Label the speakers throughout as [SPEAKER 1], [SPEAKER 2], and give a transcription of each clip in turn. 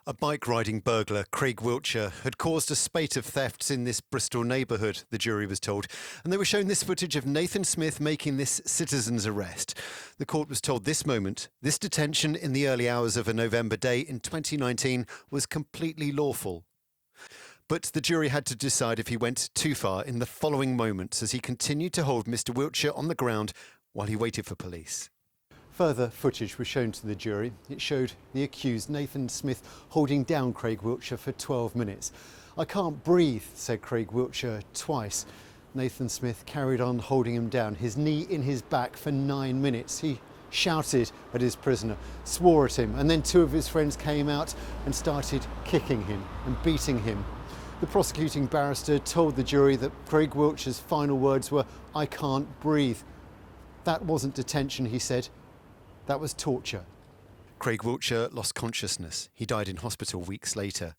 [SPEAKER 1] A bike-riding burglar, Craig Wiltshire, had caused a spate of thefts in this Bristol neighbourhood, the jury was told, and they were shown this footage of Nathan Smith making this citizen's arrest. The court was told this moment, this detention in the early hours of a November day in 2019 was completely lawful. But the jury had to decide if he went too far in the following moments as he continued to hold Mr Wiltshire on the ground while he waited for police. Further footage was shown to the jury. It showed the accused, Nathan Smith, holding down Craig Wiltshire for 12 minutes. "I can't breathe," said Craig Wiltshire twice. Nathan Smith carried on holding him down, his knee in his back for 9 minutes. He shouted at his prisoner, swore at him, and then two of his friends came out and started kicking him and beating him. The prosecuting barrister told the jury that Craig Wiltshire's final words were, "I can't breathe." That wasn't detention, he said. That was torture. Craig Wiltshire lost consciousness. He died in hospital weeks later.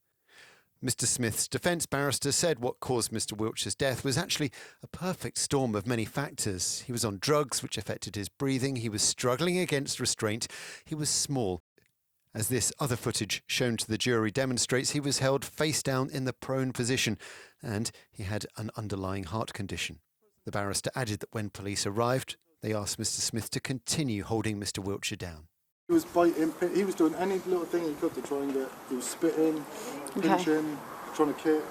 [SPEAKER 1] Mr Smith's defence barrister said what caused Mr Wiltshire's death was actually a perfect storm of many factors. He was on drugs which affected his breathing. He was struggling against restraint. He was small. As this other footage shown to the jury demonstrates, he was held face down in the prone position and he had an underlying heart condition. The barrister added that when police arrived, they asked Mr Smith to continue holding Mr Wiltshire down.
[SPEAKER 2] He was biting, he was doing any little thing he could to try and get, he was spitting, pinching, trying to kick.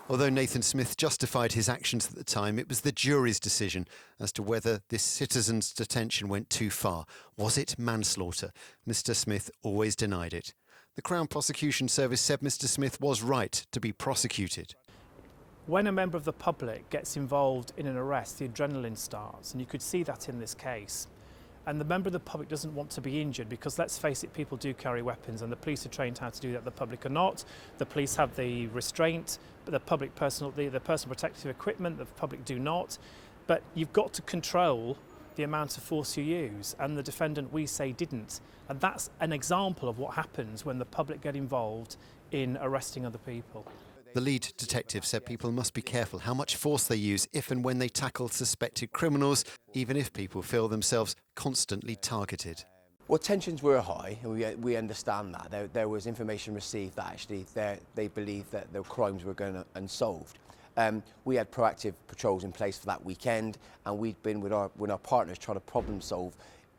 [SPEAKER 1] Although Nathan Smith justified his actions at the time, it was the jury's decision as to whether this citizen's detention went too far. Was it manslaughter? Mr Smith always denied it. The Crown Prosecution Service said Mr Smith was right to be prosecuted.
[SPEAKER 3] When a member of the public gets involved in an arrest, the adrenaline starts, and you could see that in this case. And the member of the public doesn't want to be injured because, let's face it, people do carry weapons and the police are trained how to do that. The public are not. The police have the restraint, but the personal protective equipment, the public do not. But you've got to control the amount of force you use, and the defendant, we say, didn't. And that's an example of what happens when the public get involved in arresting other people.
[SPEAKER 1] The lead detective said people must be careful how much force they use if and when they tackle suspected criminals, even if people feel themselves constantly targeted.
[SPEAKER 4] Well, tensions were high, and we understand that. There was information received that actually they believed that the crimes were going unsolved. We had proactive patrols in place for that weekend, and we'd been with our partners trying to problem solve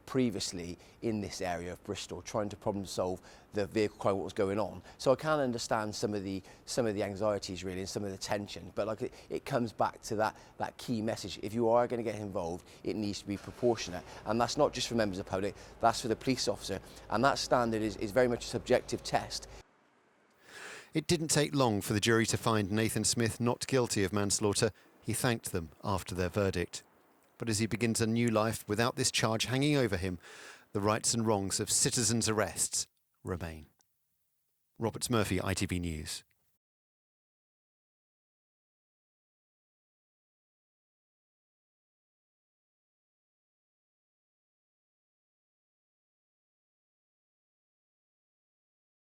[SPEAKER 4] previously in this area of Bristol, trying to problem solve the vehicle crime, what was going on. So I can understand some of the anxieties really and some of the tension, but like it comes back to that key message. If you are going to get involved, it needs to be proportionate, and that's not just for members of the public, that's for the police officer, and that standard is very much a subjective test.
[SPEAKER 1] It didn't take long for the jury to find Nathan Smith not guilty of manslaughter. He thanked them after their verdict. But as he begins a new life without this charge hanging over him, the rights and wrongs of citizens' arrests remain. Robert Murphy, ITV News.